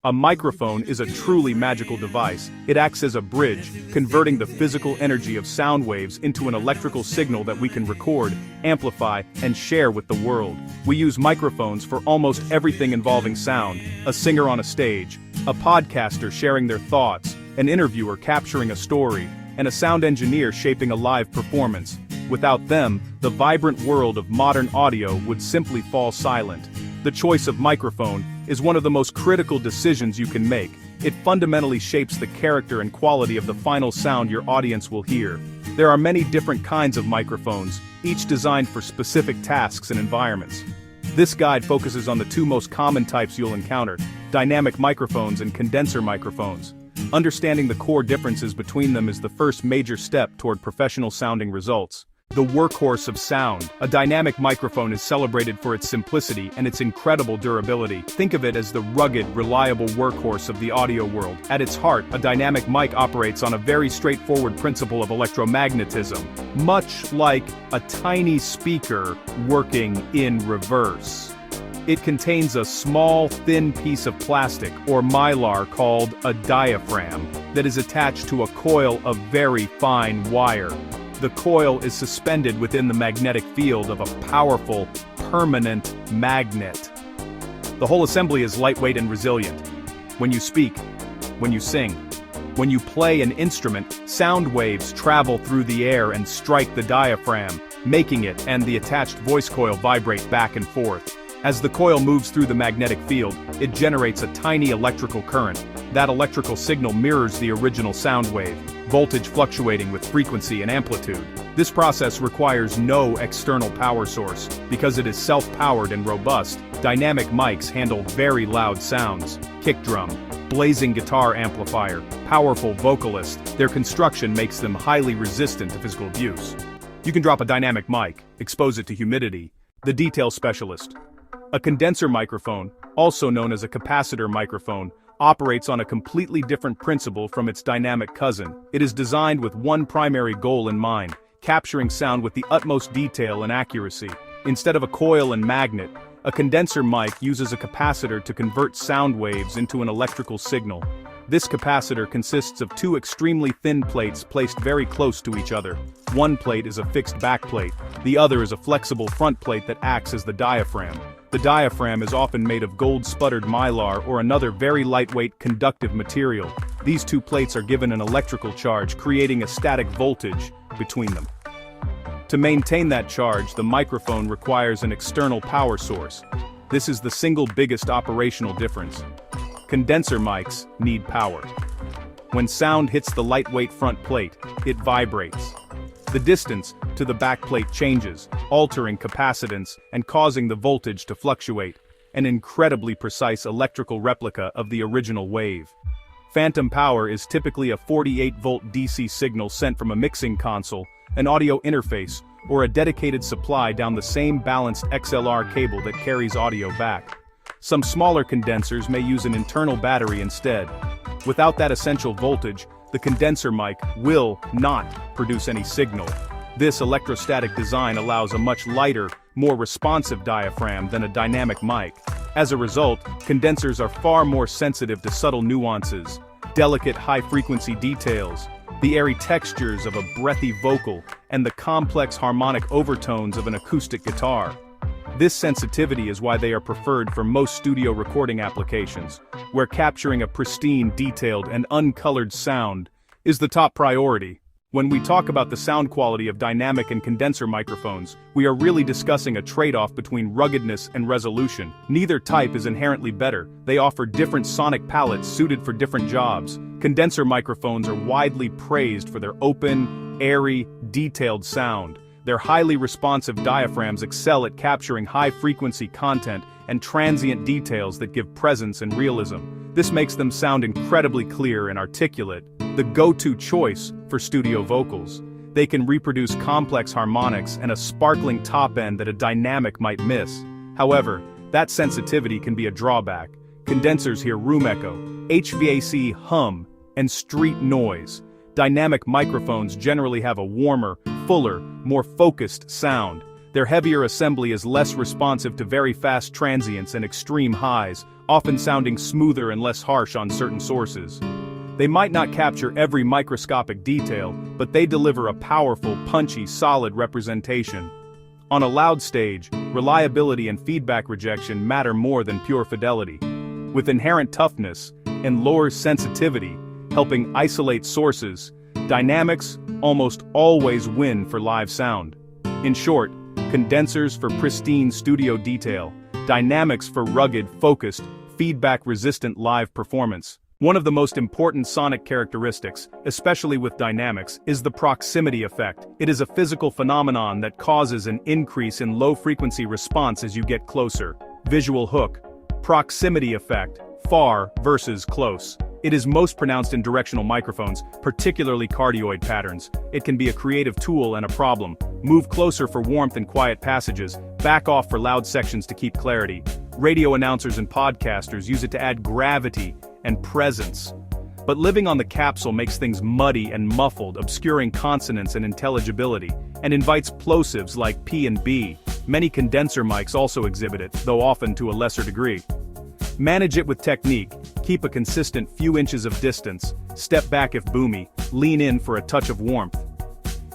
A microphone is a truly magical device. It acts as a bridge, converting the physical energy of sound waves into an electrical signal that we can record, amplify, and share with the world. We use microphones for almost everything involving sound: a singer on a stage, a podcaster sharing their thoughts, an interviewer capturing a story, and a sound engineer shaping a live performance. Without them, the vibrant world of modern audio would simply fall silent. The choice of microphone is one of the most critical decisions you can make. It fundamentally shapes the character and quality of the final sound your audience will hear. There are many different kinds of microphones, each designed for specific tasks and environments. This guide focuses on the two most common types you'll encounter: dynamic microphones and condenser microphones. Understanding the core differences between them is the first major step toward professional-sounding results. The workhorse of sound. A dynamic microphone is celebrated for its simplicity and its incredible durability. Think of it as the rugged, reliable workhorse of the audio world. At its heart, a dynamic mic operates on a very straightforward principle of electromagnetism, much like a tiny speaker working in reverse. It contains a small, thin piece of plastic, or mylar, called a diaphragm, that is attached to a coil of very fine wire. The coil is suspended within the magnetic field of a powerful, permanent magnet. The whole assembly is lightweight and resilient. When you speak, when you sing, when you play an instrument, sound waves travel through the air and strike the diaphragm, making it and the attached voice coil vibrate back and forth. As the coil moves through the magnetic field, it generates a tiny electrical current. That electrical signal mirrors the original sound wave, voltage fluctuating with frequency and amplitude. This process requires no external power source. Because it is self-powered and robust, dynamic mics handle very loud sounds: kick drum, blazing guitar amplifier, powerful vocalist. Their construction makes them highly resistant to physical abuse. You can drop a dynamic mic, expose it to humidity. The detail specialist. A condenser microphone, also known as a capacitor microphone, operates on a completely different principle from its dynamic cousin. It is designed with one primary goal in mind: capturing sound with the utmost detail and accuracy. Instead of a coil and magnet, a condenser mic uses a capacitor to convert sound waves into an electrical signal. This capacitor consists of two extremely thin plates placed very close to each other. One plate is a fixed back plate, the other is a flexible front plate that acts as the diaphragm. The diaphragm is often made of gold-sputtered mylar or another very lightweight conductive material. These two plates are given an electrical charge, creating a static voltage between them. To maintain that charge, the microphone requires an external power source. This is the single biggest operational difference. Condenser mics need power. When sound hits the lightweight front plate, it vibrates. The distance to the backplate changes, altering capacitance and causing the voltage to fluctuate, an incredibly precise electrical replica of the original wave. Phantom power is typically a 48-volt DC signal sent from a mixing console, an audio interface, or a dedicated supply down the same balanced XLR cable that carries audio back. Some smaller condensers may use an internal battery instead. Without that essential voltage, the condenser mic will not produce any signal. This electrostatic design allows a much lighter, more responsive diaphragm than a dynamic mic. As a result, condensers are far more sensitive to subtle nuances, delicate high-frequency details, the airy textures of a breathy vocal, and the complex harmonic overtones of an acoustic guitar. This sensitivity is why they are preferred for most studio recording applications, where capturing a pristine, detailed, and uncolored sound is the top priority. When we talk about the sound quality of dynamic and condenser microphones, we are really discussing a trade-off between ruggedness and resolution. Neither type is inherently better. They offer different sonic palettes suited for different jobs. Condenser microphones are widely praised for their open, airy, detailed sound. Their highly responsive diaphragms excel at capturing high-frequency content and transient details that give presence and realism. This makes them sound incredibly clear and articulate, the go-to choice for studio vocals. They can reproduce complex harmonics and a sparkling top end that a dynamic might miss. However, that sensitivity can be a drawback. Condensers hear room echo, HVAC hum, and street noise. Dynamic microphones generally have a warmer, fuller, more focused sound. Their heavier assembly is less responsive to very fast transients and extreme highs, often sounding smoother and less harsh on certain sources. They might not capture every microscopic detail, but they deliver a powerful, punchy, solid representation. On a loud stage, reliability and feedback rejection matter more than pure fidelity. With inherent toughness and lower sensitivity, helping isolate sources, dynamics almost always win for live sound. In short, condensers for pristine studio detail, dynamics for rugged, focused, feedback-resistant live performance. One of the most important sonic characteristics, especially with dynamics, is the proximity effect. It is a physical phenomenon that causes an increase in low-frequency response as you get closer. Visual hook. Proximity effect. Far versus close. It is most pronounced in directional microphones, particularly cardioid patterns. It can be a creative tool and a problem. Move closer for warmth and quiet passages, back off for loud sections to keep clarity. Radio announcers and podcasters use it to add gravity and presence. But living on the capsule makes things muddy and muffled, obscuring consonants and intelligibility, and invites plosives like P and B. Many condenser mics also exhibit it, though often to a lesser degree. Manage it with technique, keep a consistent few inches of distance, step back if boomy, lean in for a touch of warmth.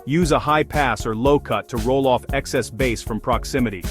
Use a high pass or low cut to roll off excess bass from proximity.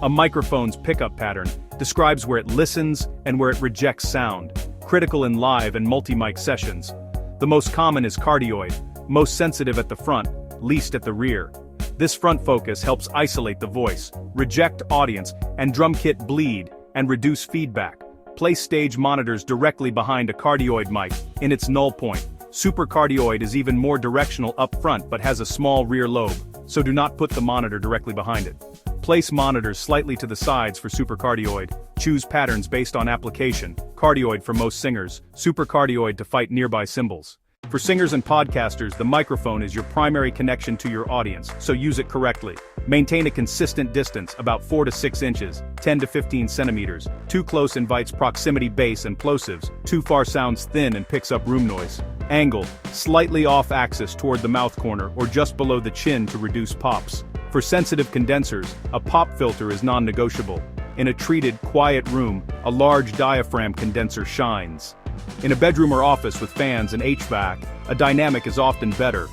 A microphone's pickup pattern describes where it listens and where it rejects sound, critical in live and multi-mic sessions. The most common is cardioid, most sensitive at the front, least at the rear. This front focus helps isolate the voice, reject audience, and drum kit bleed, and reduce feedback. Place stage monitors directly behind a cardioid mic, in its null point. Supercardioid is even more directional up front but has a small rear lobe, so do not put the monitor directly behind it. Place monitors slightly to the sides for supercardioid. Choose patterns based on application. Cardioid for most singers, supercardioid to fight nearby cymbals. For singers and podcasters, the microphone is your primary connection to your audience, so use it correctly. Maintain a consistent distance, about 4 to 6 inches, 10 to 15 centimeters. Too close invites proximity bass and plosives. Too far sounds thin and picks up room noise. Angle, slightly off axis toward the mouth corner or just below the chin to reduce pops. For sensitive condensers, a pop filter is non-negotiable. In a treated, quiet room, a large diaphragm condenser shines. In a bedroom or office with fans and HVAC, a dynamic is often better.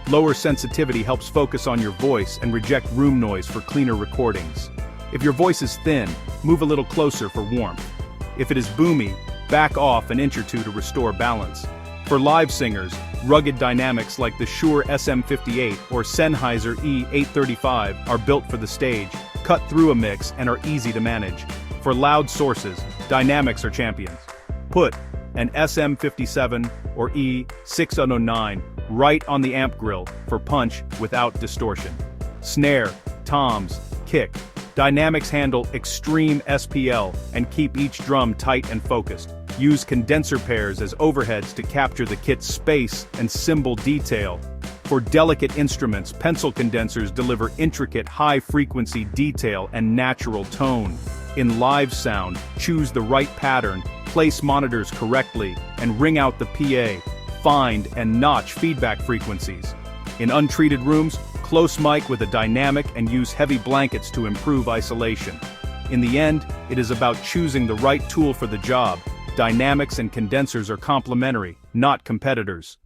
Lower sensitivity helps focus on your voice and reject room noise for cleaner recordings. If your voice is thin, move a little closer for warmth. If it is boomy, back off an inch or two to restore balance. For live singers, rugged dynamics like the Shure SM58 or Sennheiser E835 are built for the stage, cut through a mix, and are easy to manage. For loud sources, dynamics are champions. Put an SM57 or E609 right on the amp grill for punch without distortion. Snare, toms, kick. Dynamics handle extreme SPL and keep each drum tight and focused. Use condenser pairs as overheads to capture the kit's space and cymbal detail. For delicate instruments, pencil condensers deliver intricate high-frequency detail and natural tone. In live sound, choose the right pattern, place monitors correctly, and ring out the PA. Find and notch feedback frequencies. In untreated rooms, close mic with a dynamic and use heavy blankets to improve isolation. In the end, it is about choosing the right tool for the job. Dynamics and condensers are complementary, not competitors.